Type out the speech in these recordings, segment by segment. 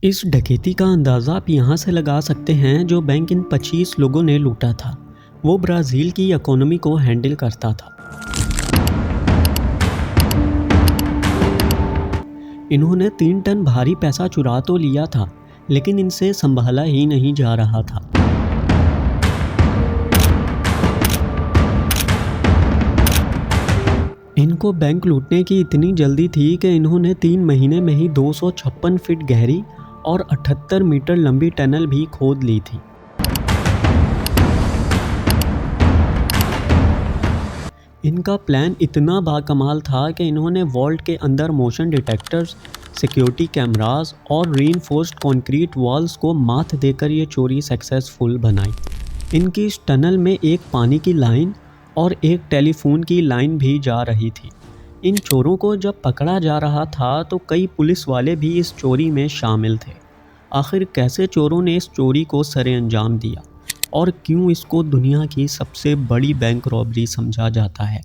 इस डकैती का अंदाज़ा आप यहाँ से लगा सकते हैं जो बैंक इन 25 लोगों ने लूटा था वो ब्राज़ील की इकोनॉमी को हैंडल करता था। इन्होंने 3 टन भारी पैसा चुरा तो लिया था लेकिन इनसे संभाला ही नहीं जा रहा था। इनको बैंक लूटने की इतनी जल्दी थी कि इन्होंने 3 महीने में ही 256 फीट गहरी और 78 मीटर लंबी टनल भी खोद ली थी। इनका प्लान इतना बाकमाल था कि इन्होंने वॉल्ट के अंदर मोशन डिटेक्टर्स, सिक्योरिटी कैमरास और रीइंफोर्स्ड कंक्रीट वॉल्स को मात देकर ये चोरी सक्सेसफुल बनाई। इनकी इस टनल में एक पानी की लाइन और एक टेलीफोन की लाइन भी जा रही थी। इन चोरों को जब पकड़ा जा रहा था तो कई पुलिस वाले भी इस चोरी में शामिल थे। आखिर कैसे चोरों ने इस चोरी को सरे अंजाम दिया और क्यों इसको दुनिया की सबसे बड़ी बैंक रॉबरी समझा जाता है,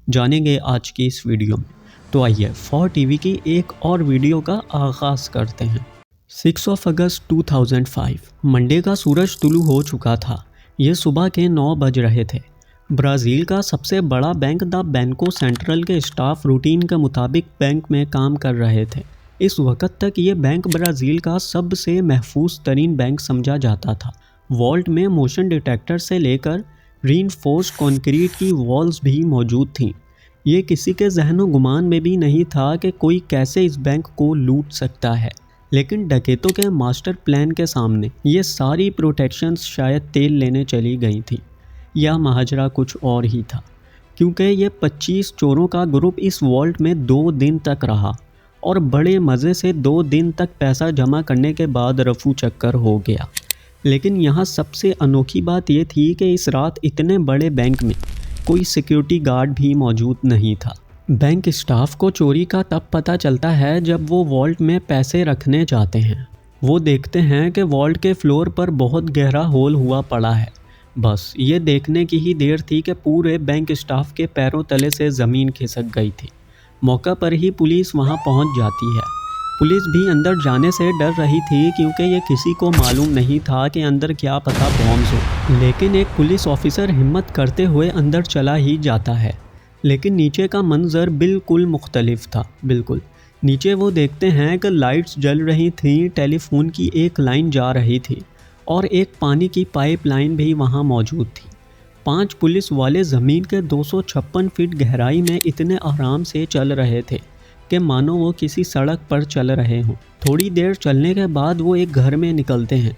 जानेंगे आज की इस वीडियो में। तो आइए 4 टीवी की एक और वीडियो का आगाज़ करते हैं। 6 अगस्त 2005 मंडे का सूरज तुलू हो चुका था। ये सुबह के 9 बज रहे थे। ब्राज़ील का सबसे बड़ा बैंक द बैंको सेंट्रल के स्टाफ रूटीन के मुताबिक बैंक में काम कर रहे थे। इस वक्त तक ये बैंक ब्राज़ील का सबसे महफूज तरीन बैंक समझा जाता था। वॉल्ट में मोशन डिटेक्टर से लेकर रीइंफोर्स्ड कंक्रीट की वॉल्स भी मौजूद थीं। ये किसी के जहनो गुमान में भी नहीं था कि कोई कैसे इस बैंक को लूट सकता है, लेकिन डकैतों के मास्टर प्लान के सामने ये सारी प्रोटेक्शंस शायद तेल लेने चली गई थी, या माजरा कुछ और ही था, क्योंकि ये 25 चोरों का ग्रुप इस वॉल्ट में 2 दिन तक रहा और बड़े मज़े से 2 दिन तक पैसा जमा करने के बाद रफू चक्कर हो गया। लेकिन यहाँ सबसे अनोखी बात ये थी कि इस रात इतने बड़े बैंक में कोई सिक्योरिटी गार्ड भी मौजूद नहीं था। बैंक स्टाफ को चोरी का तब पता चलता है जब वो वॉल्ट में पैसे रखने जाते हैं। वो देखते हैं कि वॉल्ट के फ्लोर पर बहुत गहरा होल हुआ पड़ा है। बस ये देखने की ही देर थी कि पूरे बैंक स्टाफ के पैरों तले से ज़मीन खिसक गई थी। मौका पर ही पुलिस वहां पहुंच जाती है। पुलिस भी अंदर जाने से डर रही थी क्योंकि ये किसी को मालूम नहीं था कि अंदर क्या पता बॉम्ब्स हो। लेकिन एक पुलिस ऑफिसर हिम्मत करते हुए अंदर चला ही जाता है। लेकिन नीचे का मंजर बिल्कुल मुख्तलिफ था। बिल्कुल नीचे वो देखते हैं कि लाइट्स जल रही थीं, टेलीफोन की एक लाइन जा रही थी और एक पानी की पाइपलाइन भी वहां मौजूद थी। 5 पुलिस वाले ज़मीन के 256 फीट गहराई में इतने आराम से चल रहे थे कि मानो वो किसी सड़क पर चल रहे हों। थोड़ी देर चलने के बाद वो एक घर में निकलते हैं।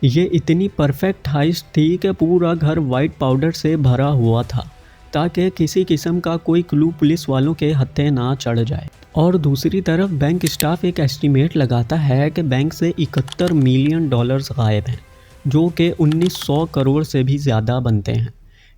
ये इतनी परफेक्ट हाइस्ट थी कि पूरा घर वाइट पाउडर से भरा हुआ था ताकि किसी किस्म का कोई क्लू पुलिस वालों के हत्थे ना चढ़ जाए। और दूसरी तरफ बैंक स्टाफ एक एस्टीमेट लगाता है कि बैंक से $71 मिलियन गायब हैं, जो कि 1900 करोड़ से भी ज़्यादा बनते हैं।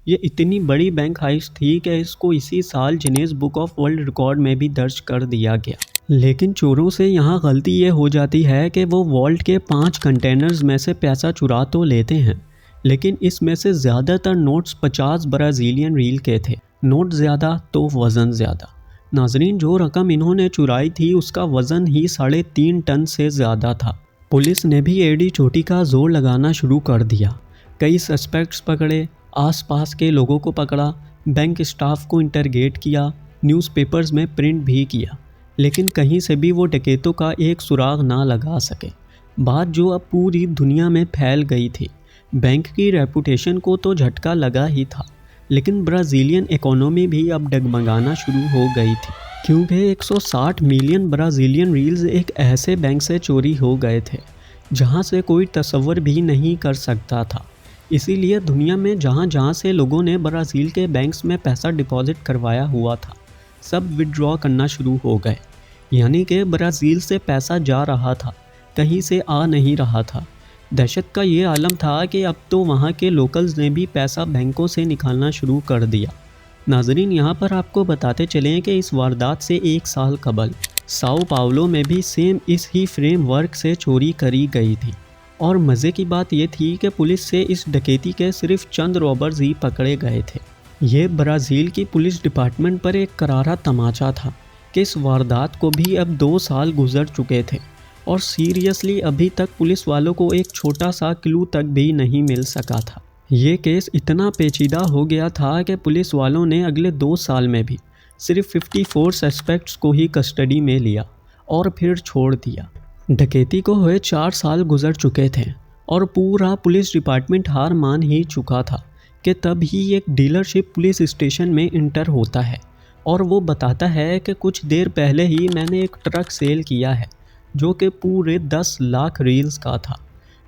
ये इतनी बड़ी बैंक हाइस्ट थी कि इसको इसी साल Guinness book of world record में भी दर्ज कर दिया गया। लेकिन चोरों से यहाँ गलती ये हो जाती है कि वो वॉल्ट के 5 कंटेनर्स में से पैसा चुरा तो लेते हैं, लेकिन इसमें से ज़्यादातर नोट्स 50 ब्राज़ीलियन रील के थे। नोट ज़्यादा तो वज़न ज़्यादा। नाजरीन, जो रकम इन्होंने चुराई थी उसका वज़न ही 3.5 टन से ज़्यादा था। पुलिस ने भी एड़ी चोटी का जोर लगाना शुरू कर दिया। कई सस्पेक्ट्स पकड़े, आसपास के लोगों को पकड़ा, बैंक स्टाफ को इंटरगेट किया, न्यूज़पेपर्स में प्रिंट भी किया, लेकिन कहीं से भी वो डकैतों का एक सुराग ना लगा सके। बात जो अब पूरी दुनिया में फैल गई थी। बैंक की रेपुटेशन को तो झटका लगा ही था, लेकिन ब्राज़ीलियन इकोनॉमी भी अब डगमगाना शुरू हो गई थी, क्योंकि 160 मिलियन ब्राज़ीलियन रील्स एक ऐसे बैंक से चोरी हो गए थे जहां से कोई तसव्वुर भी नहीं कर सकता था। इसीलिए दुनिया में जहां जहां से लोगों ने ब्राज़ील के बैंक्स में पैसा डिपॉजिट करवाया हुआ था, सब विड्रॉ करना शुरू हो गए। यानी कि ब्राज़ील से पैसा जा रहा था, कहीं से आ नहीं रहा था। दहशत का ये आलम था कि अब तो वहाँ के लोकल्स ने भी पैसा बैंकों से निकालना शुरू कर दिया। नाजरीन, यहाँ पर आपको बताते चलें कि इस वारदात से 1 साल कबल साओ पाउलो में भी सेम इस ही फ्रेमवर्क से चोरी करी गई थी। और मज़े की बात यह थी कि पुलिस से इस डकैती के सिर्फ चंद रॉबर्स ही पकड़े गए थे। ये ब्राज़ील की पुलिस डिपार्टमेंट पर एक करारा तमाचा था कि इस वारदात को भी अब 2 साल गुजर चुके थे और सीरियसली अभी तक पुलिस वालों को एक छोटा सा क्लू तक भी नहीं मिल सका था। ये केस इतना पेचीदा हो गया था कि पुलिस वालों ने अगले 2 साल में भी सिर्फ 54 सस्पेक्ट्स को ही कस्टडी में लिया और फिर छोड़ दिया। डकैती को हुए 4 साल गुजर चुके थे और पूरा पुलिस डिपार्टमेंट हार मान ही चुका था कि तब ही एक डीलरशिप पुलिस स्टेशन में इंटर होता है और वो बताता है कि कुछ देर पहले ही मैंने एक ट्रक सेल किया है जो कि पूरे 10 लाख रील्स का था।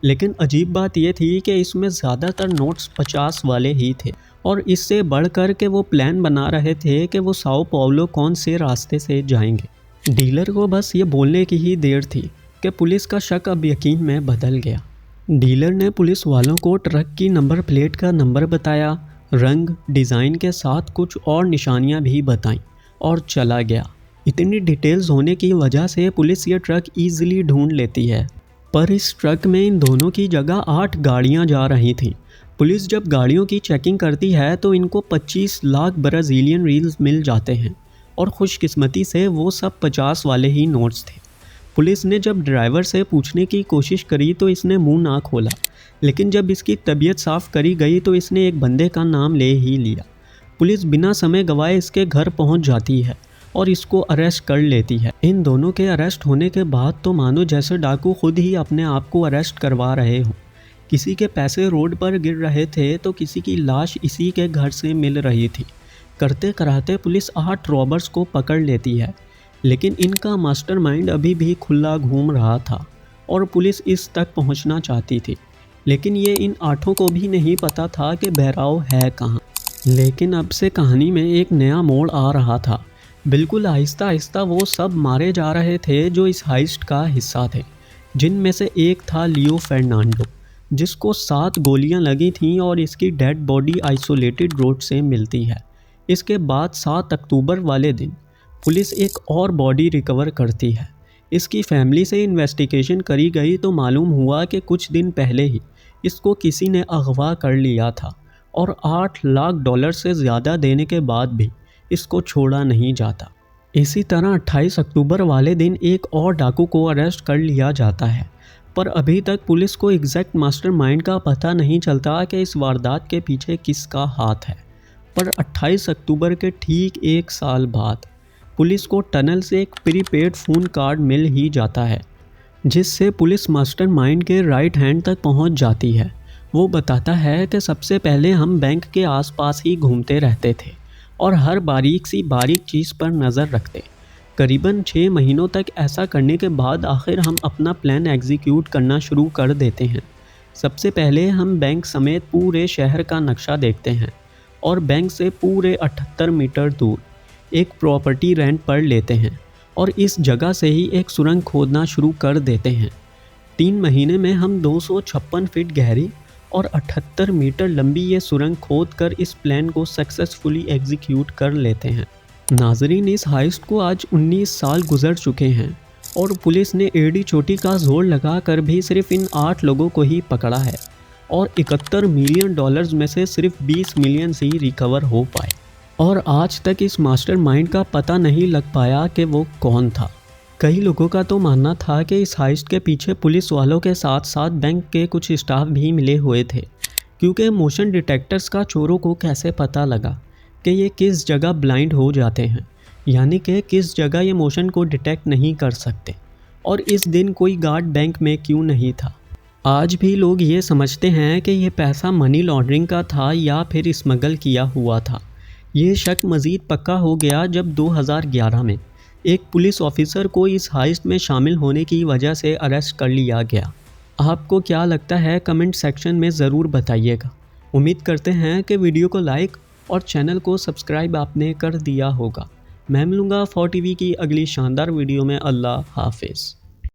लेकिन अजीब बात यह थी कि इसमें ज़्यादातर नोट्स 50 वाले ही थे और इससे बढ़कर के वो प्लान बना रहे थे कि वो साओ पाउलो कौन से रास्ते से जाएंगे। डीलर को बस ये बोलने की ही देर थी कि पुलिस का शक अब यकीन में बदल गया। डीलर ने पुलिस वालों को ट्रक की नंबर प्लेट का नंबर बताया, रंग डिज़ाइन के साथ कुछ और निशानियां भी बताईं और चला गया। इतनी डिटेल्स होने की वजह से पुलिस ये ट्रक ईजिली ढूंढ लेती है। पर इस ट्रक में इन दोनों की जगह 8 गाड़ियां जा रही थीं। पुलिस जब गाड़ियों की चेकिंग करती है तो इनको 25 लाख ब्राज़ीलियन रील्स मिल जाते हैं और खुशकिस्मती से वो सब 50 वाले ही नोट्स थे। पुलिस ने जब ड्राइवर से पूछने की कोशिश करी तो इसने मुंह ना खोला, लेकिन जब इसकी तबीयत साफ़ करी गई तो इसने एक बंदे का नाम ले ही लिया। पुलिस बिना समय गवाए इसके घर पहुंच जाती है और इसको अरेस्ट कर लेती है। इन दोनों के अरेस्ट होने के बाद तो मानो जैसे डाकू खुद ही अपने आप को अरेस्ट करवा रहे हों। किसी के पैसे रोड पर गिर रहे थे तो किसी की लाश इसी के घर से मिल रही थी। करते कराते पुलिस 8 रॉबर्स को पकड़ लेती है, लेकिन इनका मास्टरमाइंड अभी भी खुला घूम रहा था और पुलिस इस तक पहुंचना चाहती थी। लेकिन ये इन 8 को भी नहीं पता था कि बहराव है कहाँ। लेकिन अब से कहानी में एक नया मोड़ आ रहा था। बिल्कुल आहिस्ता आहिस्ता वो सब मारे जा रहे थे जो इस हाइस्ट का हिस्सा थे, जिनमें से एक था लियो फर्नांडो, जिसको 7 गोलियां लगी थीं और इसकी डेड बॉडी आइसोलेटेड रोड से मिलती है। इसके बाद 7 अक्टूबर वाले दिन पुलिस एक और बॉडी रिकवर करती है। इसकी फैमिली से इन्वेस्टिगेशन करी गई तो मालूम हुआ कि कुछ दिन पहले ही इसको किसी ने अगवा कर लिया था और $8 लाख से ज़्यादा देने के बाद भी इसको छोड़ा नहीं जाता। इसी तरह 28 अक्टूबर वाले दिन एक और डाकू को अरेस्ट कर लिया जाता है, पर अभी तक पुलिस को एग्जैक्ट मास्टरमाइंड का पता नहीं चलता कि इस वारदात के पीछे किसका हाथ है। पर 28 अक्टूबर के ठीक 1 साल बाद पुलिस को टनल से एक प्रीपेड फ़ोन कार्ड मिल ही जाता है, जिससे पुलिस मास्टरमाइंड के राइट हैंड तक पहुंच जाती है। वो बताता है कि सबसे पहले हम बैंक के आसपास ही घूमते रहते थे और हर बारीक चीज़ पर नज़र रखते। करीबन 6 महीनों तक ऐसा करने के बाद आखिर हम अपना प्लान एग्जीक्यूट करना शुरू कर देते हैं। सबसे पहले हम बैंक समेत पूरे शहर का नक्शा देखते हैं और बैंक से पूरे 78 मीटर दूर एक प्रॉपर्टी रेंट पर लेते हैं और इस जगह से ही एक सुरंग खोदना शुरू कर देते हैं। 3 महीने में हम 256 फीट गहरी और 78 मीटर लंबी ये सुरंग खोद कर इस प्लान को सक्सेसफुली एग्जीक्यूट कर लेते हैं। नाजरीन, इस हाइस्ट को आज 19 साल गुजर चुके हैं और पुलिस ने एड़ी चोटी का जोर लगा कर भी सिर्फ इन 8 लोगों को ही पकड़ा है और $71 मिलियन में से सिर्फ 20 मिलियन से ही रिकवर हो पाए। और आज तक इस मास्टरमाइंड का पता नहीं लग पाया कि वो कौन था। कई लोगों का तो मानना था कि इस हाइस्ट के पीछे पुलिस वालों के साथ साथ बैंक के कुछ स्टाफ भी मिले हुए थे, क्योंकि मोशन डिटेक्टर्स का चोरों को कैसे पता लगा कि ये किस जगह ब्लाइंड हो जाते हैं, यानी कि किस जगह ये मोशन को डिटेक्ट नहीं कर सकते, और इस दिन कोई गार्ड बैंक में क्यों नहीं था। आज भी लोग ये समझते हैं कि ये पैसा मनी लॉन्ड्रिंग का था या फिर स्मगल किया हुआ था। ये शक मज़ीद पक्का हो गया जब 2011 में एक पुलिस ऑफिसर को इस हाइस्ट में शामिल होने की वजह से अरेस्ट कर लिया गया। आपको क्या लगता है कमेंट सेक्शन में ज़रूर बताइएगा। उम्मीद करते हैं कि वीडियो को लाइक और चैनल को सब्सक्राइब आपने कर दिया होगा। मैं मिलूँगा 4TV की अगली शानदार वीडियो में। अल्लाह हाफिज़।